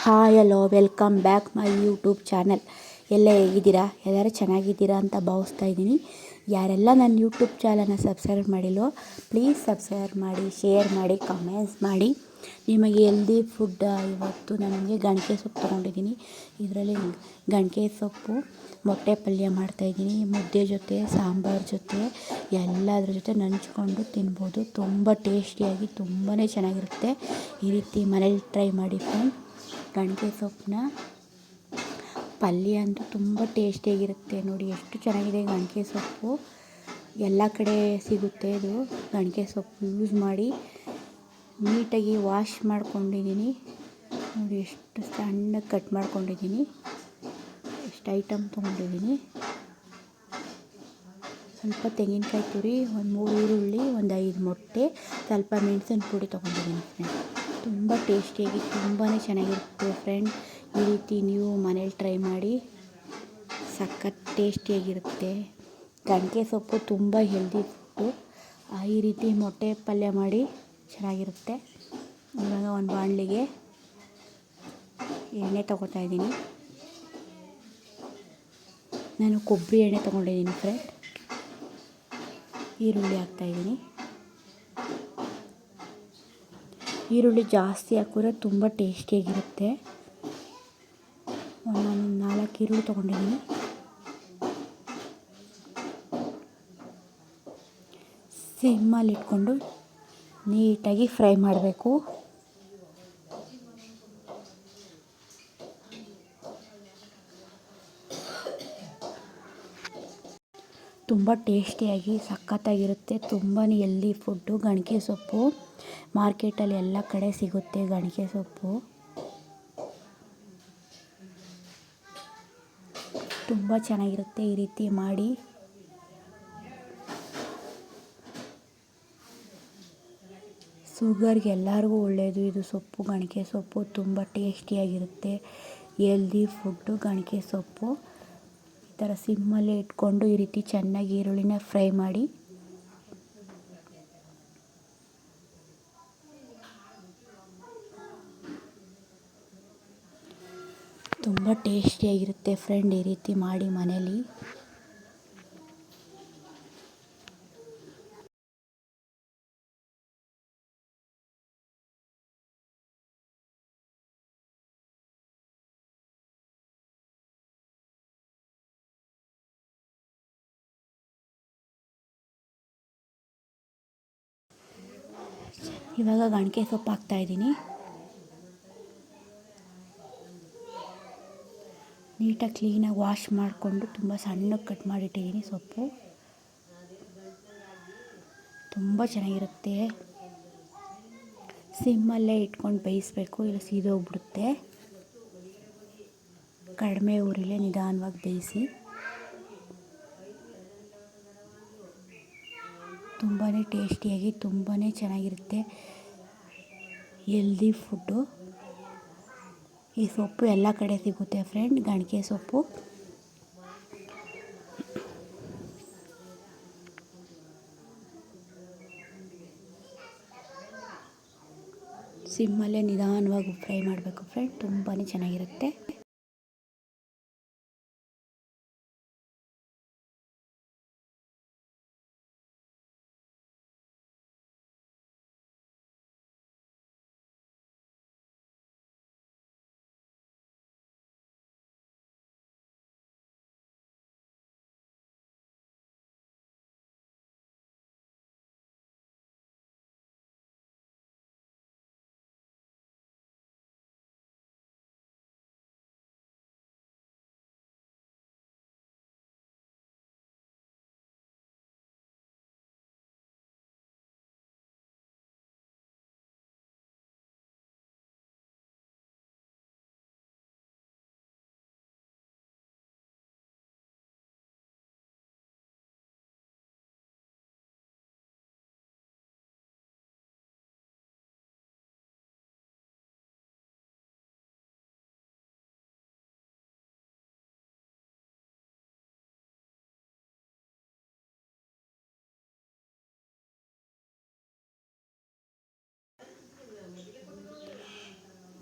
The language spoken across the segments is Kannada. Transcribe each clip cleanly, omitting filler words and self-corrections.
Hi hello welcome back my YouTube channel. ಎಲ್ಲ ಹೇಗಿದ್ದೀರಾ? ಎಲ್ಲರೂ ಚೆನ್ನಾಗಿದ್ದೀರಾ ಅಂತ ಭಾವಿಸ್ತಾ ಇದ್ದೀನಿ. ಯಾರೆಲ್ಲ ನನ್ನ ಯೂಟ್ಯೂಬ್ ಚಾನಲ್ನ ಸಬ್ಸ್ಕ್ರೈಬ್ ಮಾಡಿಲ್ವೋ ಪ್ಲೀಸ್ ಸಬ್ಸ್ಕ್ರೈಬ್ ಮಾಡಿ, ಶೇರ್ ಮಾಡಿ, ಕಮೆಂಟ್ಸ್ ಮಾಡಿ. ನಿಮಗೆ ಹೆಲ್ದಿ ಫುಡ್ ಇವತ್ತು ನನಗೆ ಗಣಕೆ ಸೊಪ್ಪು ತೊಗೊಂಡಿದ್ದೀನಿ. ಇದರಲ್ಲಿ ಗಣಕೆ ಸೊಪ್ಪು ಮೊಟ್ಟೆ ಪಲ್ಯ ಮಾಡ್ತಾಯಿದ್ದೀನಿ. ಮುದ್ದೆ ಜೊತೆ, ಸಾಂಬಾರು ಜೊತೆ, ಎಲ್ಲದ್ರ ಜೊತೆ ನಂಚ್ಕೊಂಡು ತಿನ್ಬೋದು. ತುಂಬ ಟೇಸ್ಟಿಯಾಗಿ ತುಂಬಾ ಚೆನ್ನಾಗಿರುತ್ತೆ. ಈ ರೀತಿ ಮನೇಲಿ ಟ್ರೈ ಮಾಡಿ ಫ್ರೆಂಡ್. ಗಣಕೆ ಸೊಪ್ಪನ್ನ ಪಲ್ಯ ಅಂತೂ ತುಂಬ ಟೇಸ್ಟಿಯಾಗಿರುತ್ತೆ. ನೋಡಿ ಎಷ್ಟು ಚೆನ್ನಾಗಿದೆ ಗಣಕೆ ಸೊಪ್ಪು. ಎಲ್ಲ ಕಡೆ ಸಿಗುತ್ತೆ ಇದು ಗಣಕೆ ಸೊಪ್ಪು. ಯೂಸ್ ಮಾಡಿ. ನೀಟಾಗಿ ವಾಶ್ ಮಾಡ್ಕೊಂಡಿದ್ದೀನಿ. ನೋಡಿ ಎಷ್ಟು ಸಣ್ಣಗೆ ಕಟ್ ಮಾಡ್ಕೊಂಡಿದ್ದೀನಿ. ಎಷ್ಟು ಐಟಮ್ ತೊಗೊಂಡಿದ್ದೀನಿ. ಸ್ವಲ್ಪ ತೆಂಗಿನಕಾಯಿ ತುರಿ, ಒಂದು 3 ಈರುಳ್ಳಿ, ಒಂದು 5 ಮೊಟ್ಟೆ, ಸ್ವಲ್ಪ ಮೆಣಸಿನ ಪುಡಿ ತೊಗೊಂಡಿದ್ದೀನಿ ಫ್ರೆಂಡ್. ತುಂಬ ಟೇಸ್ಟಿಯಾಗಿ ತುಂಬಾ ಚೆನ್ನಾಗಿರುತ್ತೆ ಫ್ರೆಂಡ್. ಈ ರೀತಿ ನೀವು ಮನೇಲಿ ಟ್ರೈ ಮಾಡಿ. ಸಖತ್ ಟೇಸ್ಟಿಯಾಗಿರುತ್ತೆ. ಗಣಕೆ ಸೊಪ್ಪು ತುಂಬ ಹೆಲ್ದಿ ಫುಡ್ಡು. ಈ ರೀತಿ ಮೊಟ್ಟೆ ಪಲ್ಯ ಮಾಡಿ ಚೆನ್ನಾಗಿರುತ್ತೆ. ಇವಾಗ ಒಂದು ಬಾಣಲಿಗೆ ಎಣ್ಣೆ ತೊಗೋತಾ ಇದ್ದೀನಿ. ನಾನು ಕೊಬ್ಬರಿ ಎಣ್ಣೆ ತೊಗೊಂಡಿದ್ದೀನಿ ಫ್ರೆಂಡ್. ಈರುಳ್ಳಿ ಹಾಕ್ತಾಯಿದ್ದೀನಿ. ಈರುಳ್ಳಿ ಜಾಸ್ತಿ ಹಾಕಿದ್ರೆ ತುಂಬ ಟೇಸ್ಟಿಯಾಗಿರುತ್ತೆ. ನಾನು 4 ಈರುಳ್ಳಿ ತೊಗೊಂಡಿದ್ದೀನಿ. ಸಿಮ್ಮಲ್ಲಿ ಇಟ್ಕೊಂಡು ನೀಟಾಗಿ ಫ್ರೈ ಮಾಡಬೇಕು. ತುಂಬ ಟೇಸ್ಟಿಯಾಗಿ ಸಖತ್ತಾಗಿರುತ್ತೆ. ತುಂಬಾ ಹೆಲ್ದಿ ಫುಡ್ಡು ಗಣಕೆ ಸೊಪ್ಪು. ಮಾರ್ಕೆಟಲ್ಲಿ ಎಲ್ಲ ಕಡೆ ಸಿಗುತ್ತೆ ಗಣಕೆ ಸೊಪ್ಪು. ತುಂಬ ಚೆನ್ನಾಗಿರುತ್ತೆ. ಈ ರೀತಿ ಮಾಡಿ. ಶುಗರ್ಗೆ ಎಲ್ಲರಿಗೂ ಒಳ್ಳೆಯದು ಇದು ಸೊಪ್ಪು. ಗಣಕೆ ಸೊಪ್ಪು ತುಂಬ ಟೇಸ್ಟಿಯಾಗಿರುತ್ತೆ. ಹೆಲ್ದಿ ಫುಡ್ಡು ಗಣಕೆ ಸೊಪ್ಪು. ಈ ಥರ ಸಿಮ್ಮಲ್ಲೇ ಇಟ್ಕೊಂಡು ಈ ರೀತಿ ಚೆನ್ನಾಗಿ ಈರುಳ್ಳಿನ ಫ್ರೈ ಮಾಡಿ. ತುಂಬ ಟೇಸ್ಟಿಯಾಗಿರುತ್ತೆ ಫ್ರೆಂಡ್. ಈ ರೀತಿ ಮಾಡಿ ಮನೇಲಿ. ಇವಾಗ ಗಣಕೆ ಸೊಪ್ಪು ಹಾಕ್ತಾಯಿದ್ದೀನಿ. ನೀಟಾಗಿ ಕ್ಲೀನಾಗಿ ವಾಶ್ ಮಾಡಿಕೊಂಡು ತುಂಬ ಸಣ್ಣಗೆ ಕಟ್ ಮಾಡಿಟ್ಟಿದ್ದೀನಿ ಸೊಪ್ಪು. ತುಂಬ ಚೆನ್ನಾಗಿರುತ್ತೆ. ಸಿಮ್ಮಲ್ಲೇ ಇಟ್ಕೊಂಡು ಬೇಯಿಸಬೇಕು, ಇಲ್ಲ ಸೀದೋಗ್ಬಿಡುತ್ತೆ. ಕಡಿಮೆ ಉರಿಲೇ ನಿಧಾನವಾಗಿ ಬೇಯಿಸಿ. ತುಂಬಾ ಟೇಸ್ಟಿಯಾಗಿ ತುಂಬಾ ಚೆನ್ನಾಗಿರುತ್ತೆ. Healthy food. ಈ ಸೊಪ್ಪು ಎಲ್ಲ ಕಡೆ ಸಿಗುತ್ತೆ ಫ್ರೆಂಡ್. ಗಣಕೆ ಸೊಪ್ಪು ಸಿಮ್ಮಲ್ಲೇ ನಿಧಾನವಾಗಿ ಫ್ರೈ ಮಾಡಬೇಕು ಫ್ರೆಂಡ್. ತುಂಬಾ ಚೆನ್ನಾಗಿರುತ್ತೆ.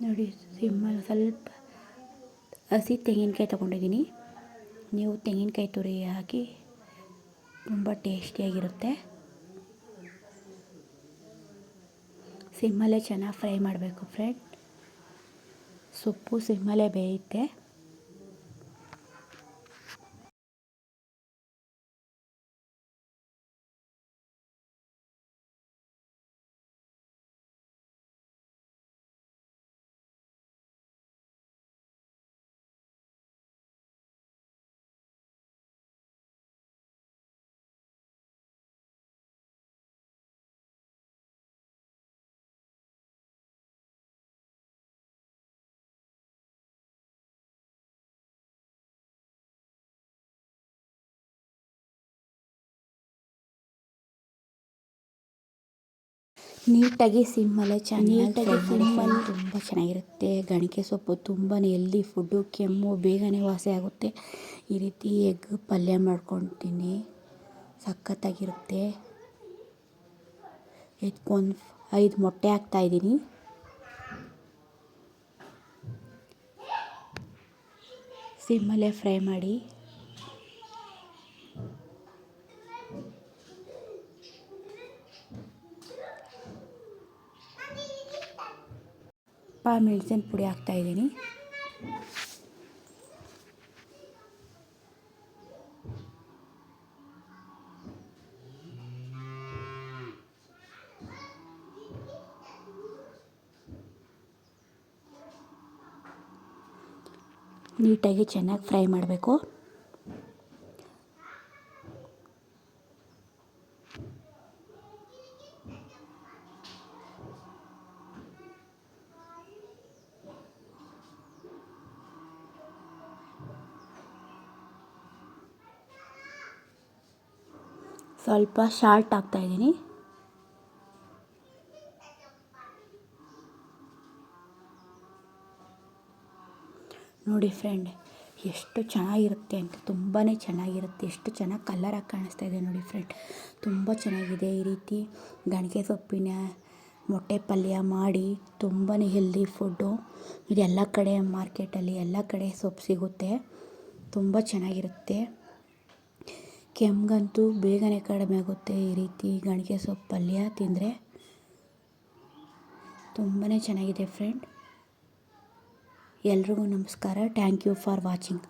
ನೋಡಿ ಸಿಮ್ಮಲ್ಲಿ ಸ್ವಲ್ಪ ಹಸಿ ತೆಂಗಿನಕಾಯಿ ತೊಗೊಂಡಿದ್ದೀನಿ. ನೀವು ತೆಂಗಿನಕಾಯಿ ತುರಿ ಹಾಕಿ ತುಂಬ ಟೇಸ್ಟಿಯಾಗಿರುತ್ತೆ. ಸಿಮ್ಮಲ್ಲೇ ಚೆನ್ನಾಗಿ ಫ್ರೈ ಮಾಡಬೇಕು ಫ್ರೆಂಡ್. ಸೊಪ್ಪು ಸಿಮ್ಮಲ್ಲೇ ಬೇಯುತ್ತೆ. ನೀಟಾಗಿ ಸಿಮ್ಮಲ್ಲೇ ಚೆನ್ನಾಗಿ ಸಿಮ್ಮಲ್ಲಿ ತುಂಬ ಚೆನ್ನಾಗಿರುತ್ತೆ. ಗಣಿಕೆ ಸೊಪ್ಪು ತುಂಬಾ ಹೆಲ್ದಿ ಫುಡ್ಡು. ಕೆಮ್ಮು ಬೇಗನೆ ವಾಸಿ ಆಗುತ್ತೆ. ಈ ರೀತಿ ಎಗ್ ಪಲ್ಯ ಮಾಡ್ಕೊತೀನಿ, ಸಖತ್ತಾಗಿರುತ್ತೆ. ಇದಕ್ಕೊಂದು 5 ಮೊಟ್ಟೆ ಹಾಕ್ತಾಯಿದ್ದೀನಿ. ಸಿಮ್ಮಲ್ಲೇ ಫ್ರೈ ಮಾಡಿ. ಮೆಣಸಿನ ಪುಡಿ ಹಾಕ್ತಾಯಿದ್ದೀನಿ. ನೀಟಾಗಿ ಚೆನ್ನಾಗಿ ಫ್ರೈ ಮಾಡಬೇಕು. ಸ್ವಲ್ಪ ಸಾಲ್ಟ್ ಹಾಕ್ತಾಯಿದ್ದೀನಿ. ನೋಡಿ ಫ್ರೆಂಡ್, ಎಷ್ಟು ಚೆನ್ನಾಗಿರುತ್ತೆ ಅಂತ, ತುಂಬಾ ಚೆನ್ನಾಗಿರುತ್ತೆ. ಎಷ್ಟು ಚೆನ್ನಾಗಿ ಕಲರಾಗಿ ಕಾಣಿಸ್ತಾ ಇದೆ ನೋಡಿ ಫ್ರೆಂಡ್, ತುಂಬ ಚೆನ್ನಾಗಿದೆ. ಈ ರೀತಿ ಗಣಿಕೆ ಸೊಪ್ಪಿನ ಮೊಟ್ಟೆ ಪಲ್ಯ ಮಾಡಿ, ತುಂಬಾ ಹೆಲ್ದಿ ಫುಡ್ಡು. ಇದೆಲ್ಲ ಕಡೆ ಮಾರ್ಕೆಟಲ್ಲಿ ಎಲ್ಲ ಕಡೆ ಸೊಪ್ಪು ಸಿಗುತ್ತೆ. ತುಂಬ ಚೆನ್ನಾಗಿರುತ್ತೆ. ಕೆಮ್ಮಿಗಂತೂ ಬೇಗನೆ ಕಡಿಮೆ ಆಗುತ್ತೆ ಈ ರೀತಿ ಗಣಿಕೆ ಸೊಪ್ಪು ಪಲ್ಯ ತಿಂದರೆ. ತುಂಬಾ ಚೆನ್ನಾಗಿದೆ ಫ್ರೆಂಡ್. ಎಲ್ರಿಗೂ ನಮಸ್ಕಾರ. Thank you for watching.